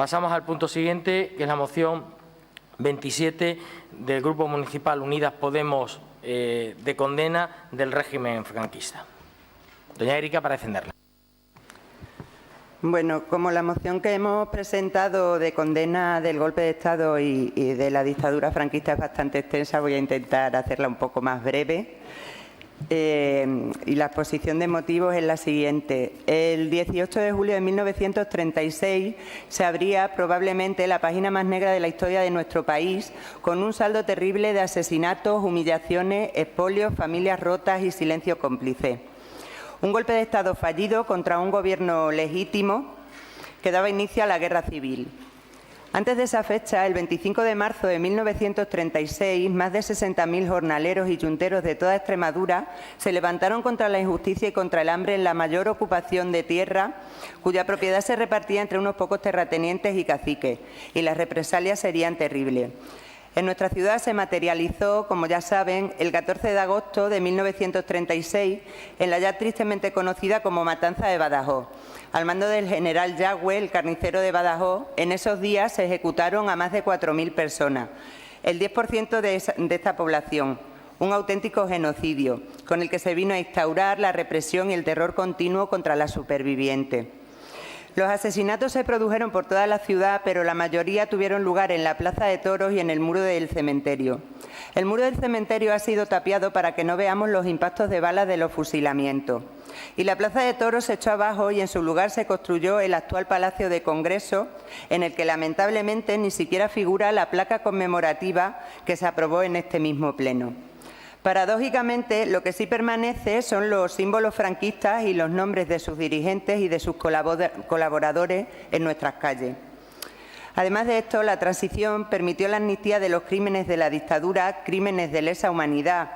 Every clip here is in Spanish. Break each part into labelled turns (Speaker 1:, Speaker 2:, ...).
Speaker 1: Pasamos al punto siguiente, que es la moción 27 del Grupo Municipal Unidas Podemos de condena del régimen franquista. Doña Erika, para defenderla.
Speaker 2: Bueno, como la moción que hemos presentado de condena del golpe de Estado y de la dictadura franquista es bastante extensa, voy a intentar hacerla un poco más breve. Y la exposición de motivos es la siguiente. El 18 de julio de 1936 se abría probablemente la página más negra de la historia de nuestro país, con un saldo terrible de asesinatos, humillaciones, expolios, familias rotas y silencio cómplice. Un golpe de Estado fallido contra un gobierno legítimo que daba inicio a la guerra civil. Antes de esa fecha, el 25 de marzo de 1936, más de 60.000 jornaleros y yunteros de toda Extremadura se levantaron contra la injusticia y contra el hambre en la mayor ocupación de tierra, cuya propiedad se repartía entre unos pocos terratenientes y caciques, y las represalias serían terribles. En nuestra ciudad se materializó, como ya saben, el 14 de agosto de 1936 en la ya tristemente conocida como Matanza de Badajoz. Al mando del general Yagüe, el carnicero de Badajoz, en esos días se ejecutaron a más de 4.000 personas, el 10% de esta población. Un auténtico genocidio, con el que se vino a instaurar la represión y el terror continuo contra las supervivientes. Los asesinatos se produjeron por toda la ciudad, pero la mayoría tuvieron lugar en la Plaza de Toros y en el muro del cementerio. El muro del cementerio ha sido tapiado para que no veamos los impactos de balas de los fusilamientos. Y la Plaza de Toros se echó abajo y en su lugar se construyó el actual Palacio de Congreso, en el que lamentablemente ni siquiera figura la placa conmemorativa que se aprobó en este mismo pleno. Paradójicamente, lo que sí permanece son los símbolos franquistas y los nombres de sus dirigentes y de sus colaboradores en nuestras calles. Además de esto, la transición permitió la amnistía de los crímenes de la dictadura, crímenes de lesa humanidad,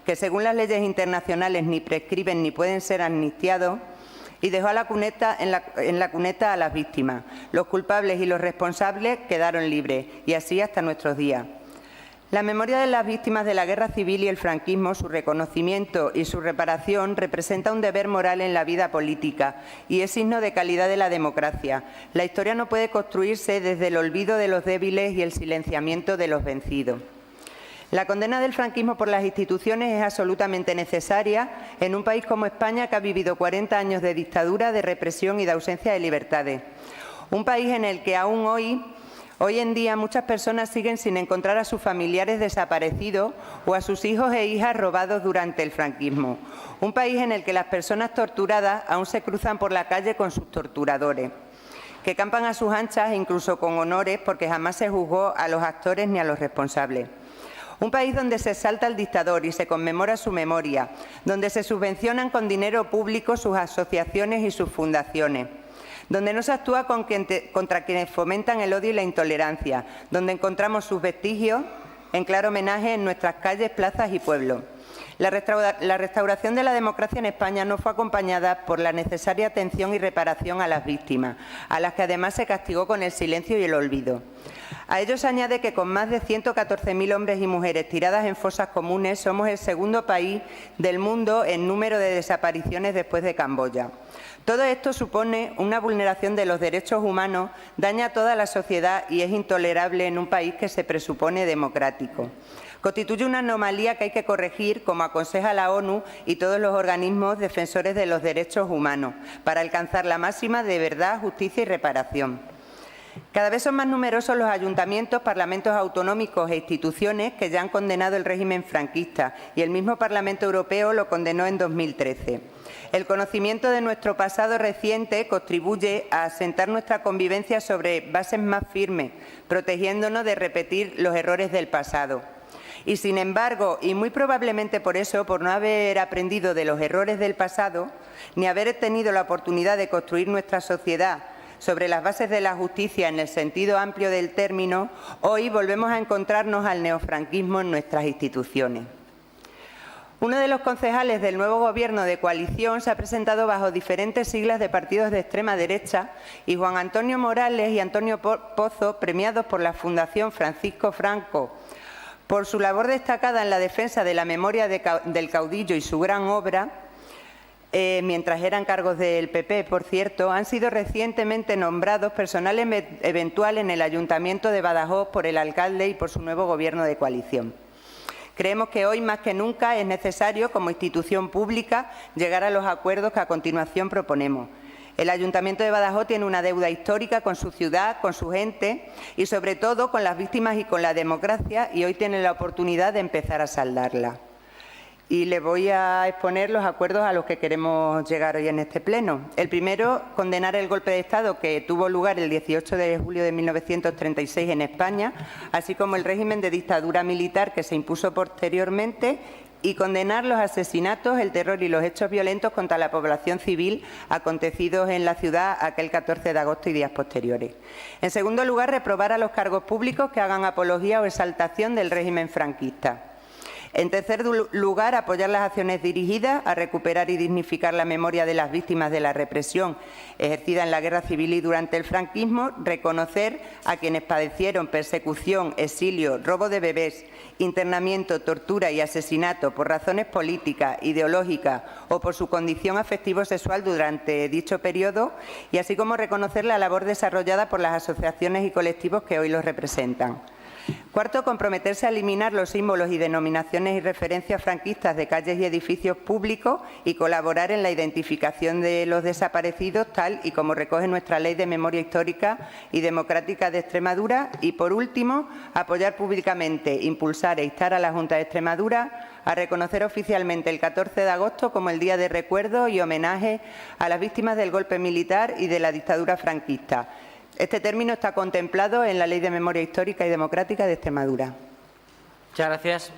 Speaker 2: que según las leyes internacionales ni prescriben ni pueden ser amnistiados, y dejó a en la cuneta a las víctimas. Los culpables y los responsables quedaron libres, y así hasta nuestros días. La memoria de las víctimas de la guerra civil y el franquismo, su reconocimiento y su reparación representa un deber moral en la vida política y es signo de calidad de la democracia. La historia no puede construirse desde el olvido de los débiles y el silenciamiento de los vencidos. La condena del franquismo por las instituciones es absolutamente necesaria en un país como España, que ha vivido 40 años de dictadura, de represión y de ausencia de libertades. Un país en el que aún Hoy en día muchas personas siguen sin encontrar a sus familiares desaparecidos o a sus hijos e hijas robados durante el franquismo. Un país en el que las personas torturadas aún se cruzan por la calle con sus torturadores, que campan a sus anchas e incluso con honores porque jamás se juzgó a los actores ni a los responsables. Un país donde se exalta al dictador y se conmemora su memoria, donde se subvencionan con dinero público sus asociaciones y sus fundaciones, donde no se actúa contra quienes fomentan el odio y la intolerancia, donde encontramos sus vestigios en claro homenaje en nuestras calles, plazas y pueblos. La restauración de la democracia en España no fue acompañada por la necesaria atención y reparación a las víctimas, a las que además se castigó con el silencio y el olvido. A ello se añade que con más de 114.000 hombres y mujeres tiradas en fosas comunes somos el segundo país del mundo en número de desapariciones después de Camboya. Todo esto supone una vulneración de los derechos humanos, daña a toda la sociedad y es intolerable en un país que se presupone democrático. Constituye una anomalía que hay que corregir, como aconseja la ONU y todos los organismos defensores de los derechos humanos, para alcanzar la máxima de verdad, justicia y reparación. Cada vez son más numerosos los ayuntamientos, parlamentos autonómicos e instituciones que ya han condenado el régimen franquista y el mismo Parlamento Europeo lo condenó en 2013. El conocimiento de nuestro pasado reciente contribuye a asentar nuestra convivencia sobre bases más firmes, protegiéndonos de repetir los errores del pasado. Y sin embargo, y muy probablemente por eso, por no haber aprendido de los errores del pasado, ni haber tenido la oportunidad de construir nuestra sociedad sobre las bases de la justicia en el sentido amplio del término, hoy volvemos a encontrarnos al neofranquismo en nuestras instituciones. Uno de los concejales del nuevo Gobierno de coalición se ha presentado bajo diferentes siglas de partidos de extrema derecha y Juan Antonio Morales y Antonio Pozo, premiados por la Fundación Francisco Franco por su labor destacada en la defensa de la memoria del caudillo y su gran obra, mientras eran cargos del PP, por cierto, han sido recientemente nombrados personal eventual en el Ayuntamiento de Badajoz por el alcalde y por su nuevo gobierno de coalición. Creemos que hoy, más que nunca, es necesario, como institución pública, llegar a los acuerdos que a continuación proponemos. El Ayuntamiento de Badajoz tiene una deuda histórica con su ciudad, con su gente y, sobre todo, con las víctimas y con la democracia, y hoy tiene la oportunidad de empezar a saldarla. Y les voy a exponer los acuerdos a los que queremos llegar hoy en este pleno. El primero, condenar el golpe de Estado que tuvo lugar el 18 de julio de 1936 en España, así como el régimen de dictadura militar que se impuso posteriormente, y condenar los asesinatos, el terror y los hechos violentos contra la población civil acontecidos en la ciudad aquel 14 de agosto y días posteriores. En segundo lugar, reprobar a los cargos públicos que hagan apología o exaltación del régimen franquista. En tercer lugar, apoyar las acciones dirigidas a recuperar y dignificar la memoria de las víctimas de la represión ejercida en la guerra civil y durante el franquismo, reconocer a quienes padecieron persecución, exilio, robo de bebés, internamiento, tortura y asesinato por razones políticas, ideológicas o por su condición afectivo-sexual durante dicho periodo, y así como reconocer la labor desarrollada por las asociaciones y colectivos que hoy los representan. Cuarto, comprometerse a eliminar los símbolos y denominaciones y referencias franquistas de calles y edificios públicos y colaborar en la identificación de los desaparecidos, tal y como recoge nuestra Ley de Memoria Histórica y Democrática de Extremadura. Y, por último, apoyar públicamente, impulsar e instar a la Junta de Extremadura a reconocer oficialmente el 14 de agosto como el Día de Recuerdo y Homenaje a las víctimas del golpe militar y de la dictadura franquista. Este término está contemplado en la Ley de Memoria Histórica y Democrática de Extremadura.
Speaker 1: Muchas gracias.